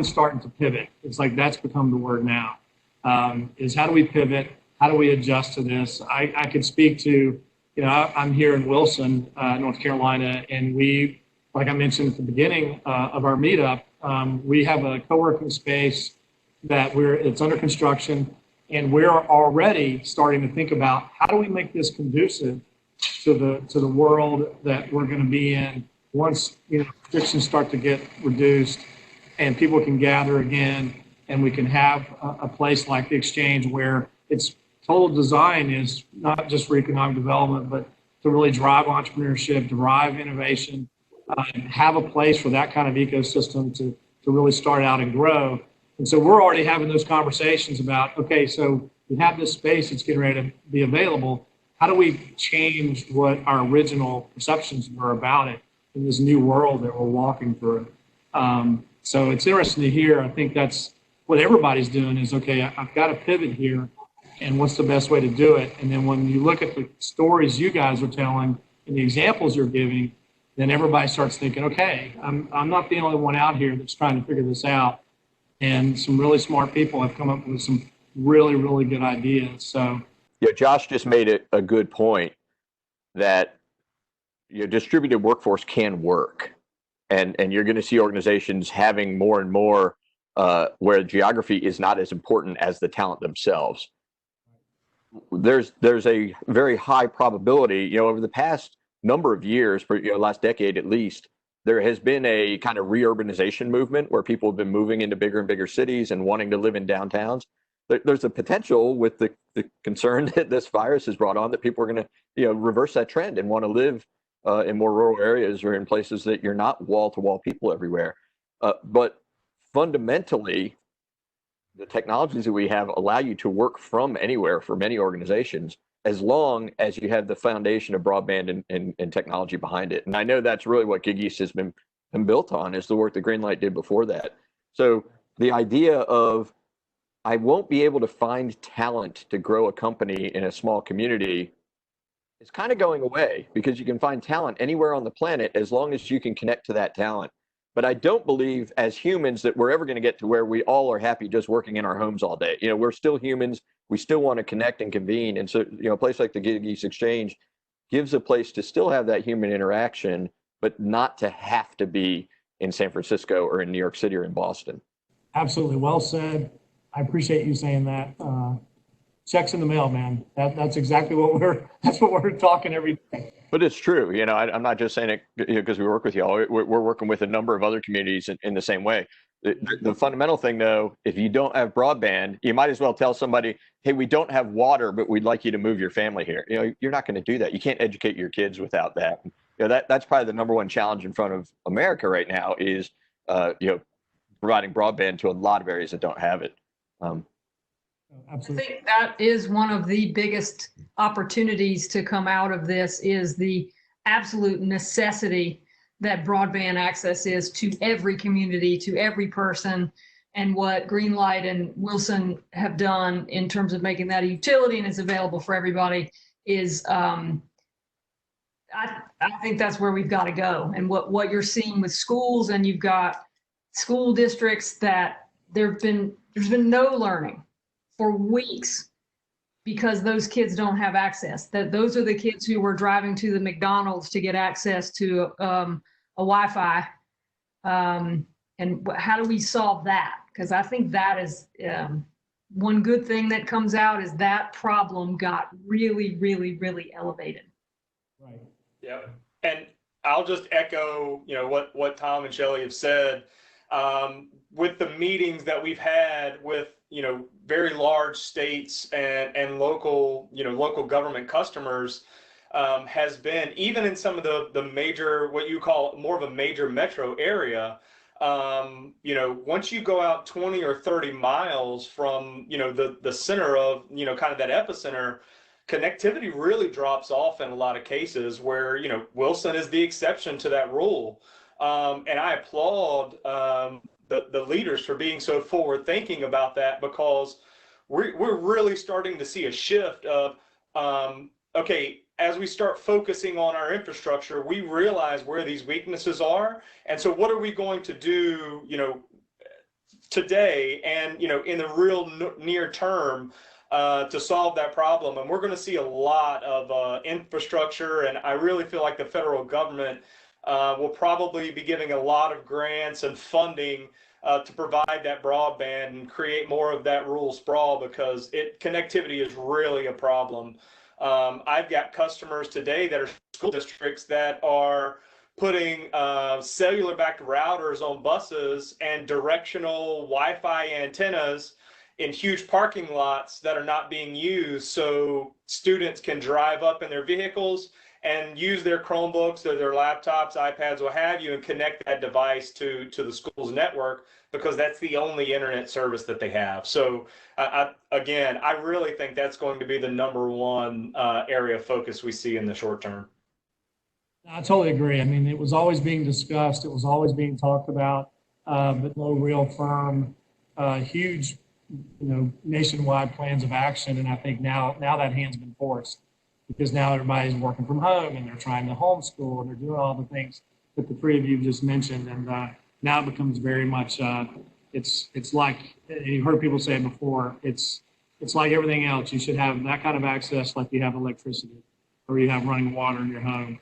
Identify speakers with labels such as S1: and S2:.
S1: everyone's starting to pivot. It's like that's become the word now. Is how do we pivot? How do we adjust to this? I could speak to, I'm here in Wilson, North Carolina, and we, like I mentioned at the beginning of our meetup, we have a co-working space that it's under construction, and we're already starting to think about how do we make this conducive to the world that we're going to be in once restrictions start to get reduced and people can gather again, and we can have a place like the Exchange where its total design is not just for economic development, but to really drive entrepreneurship, drive innovation, and have a place for that kind of ecosystem to really start out and grow. And so we're already having those conversations about, okay, so we have this space that's getting ready to be available. How do we change what our original perceptions were about it in this new world that we're walking through? So it's interesting to hear. I think that's what everybody's doing is, okay, I've got to pivot here, and what's the best way to do it? And then when you look at the stories you guys are telling and the examples you're giving, then everybody starts thinking, okay, I'm not the only one out here that's trying to figure this out. And some really smart people have come up with some really, really good ideas. So,
S2: Josh just made a good point that your distributed workforce can work, and you're going to see organizations having more and more where geography is not as important as the talent themselves. There's a very high probability, over the past number of years, for last decade at least, there has been a kind of reurbanization movement where people have been moving into bigger and bigger cities and wanting to live in downtowns. There's a potential with the concern that this virus has brought on that people are going to reverse that trend and want to live in more rural areas or in places that you're not wall-to-wall people everywhere. But fundamentally, the technologies that we have allow you to work from anywhere for many organizations, as long as you have the foundation of broadband and technology behind it. And I know that's really what Gig East has been built on, is the work that Greenlight did before that. So the idea of, I won't be able to find talent to grow a company in a small community is kind of going away, because you can find talent anywhere on the planet as long as you can connect to that talent. But I don't believe as humans that we're ever going to get to where we all are happy just working in our homes all day. We're still humans. We still want to connect and convene. And so, a place like the Gig East Exchange gives a place to still have that human interaction, but not to have to be in San Francisco or in New York City or in Boston. Absolutely.
S1: Well said. I appreciate you saying that. Checks in the mail, man. That's exactly what we're talking every day.
S2: But it's true. I'm not just saying it because we work with y'all. We're working with a number of other communities in the same way. The fundamental thing, though, if you don't have broadband, you might as well tell somebody, hey, we don't have water, but we'd like you to move your family here. You're not going to do that. You can't educate your kids without that. That's probably the number one challenge in front of America right now is, providing broadband to a lot of areas that don't have it.
S3: Absolutely. I think that is one of the biggest opportunities to come out of this, is the absolute necessity that broadband access is to every community, to every person. And what Greenlight and Wilson have done in terms of making that a utility and is available for everybody is, I think that's where we've got to go. And what you're seeing with schools, and you've got school districts that there's been no learning for weeks because those kids don't have access. Those are the kids who were driving to the McDonald's to get access to a Wi-Fi. And how do we solve that? Because I think that is one good thing that comes out is that problem got really, really, really elevated.
S4: Right. Yeah. And I'll just echo, what Tom and Shelley have said. With the meetings that we've had with, very large states and local, local government customers, has been, even in some of the major, what you call more of a major metro area, once you go out 20 or 30 miles from, the center of, kind of that epicenter, connectivity really drops off in a lot of cases where, Wilson is the exception to that rule. And I applaud the leaders for being so forward thinking about that, because we're really starting to see a shift of, okay, as we start focusing on our infrastructure, we realize where these weaknesses are. And so what are we going to do, today and, in the real near term to solve that problem. And we're going to see a lot of infrastructure. And I really feel like the federal government will probably be giving a lot of grants and funding to provide that broadband and create more of that rural sprawl, because connectivity is really a problem. I've got customers today that are school districts that are putting cellular backed routers on buses and directional Wi-Fi antennas in huge parking lots that are not being used, so students can drive up in their vehicles and use their Chromebooks or their laptops, iPads, what have you, and connect that device to the school's network, because that's the only internet service that they have. So I really think that's going to be the number one area of focus we see in the short term.
S1: I totally agree. I mean, it was always being discussed. It was always being talked about, but no real firm, huge, nationwide plans of action. And I think now that hand's been forced, because now everybody's working from home and they're trying to homeschool and they're doing all the things that the three of you just mentioned. And now it becomes very much, it's like, you've heard people say it before, it's like everything else. You should have that kind of access like you have electricity or you have running water in your home.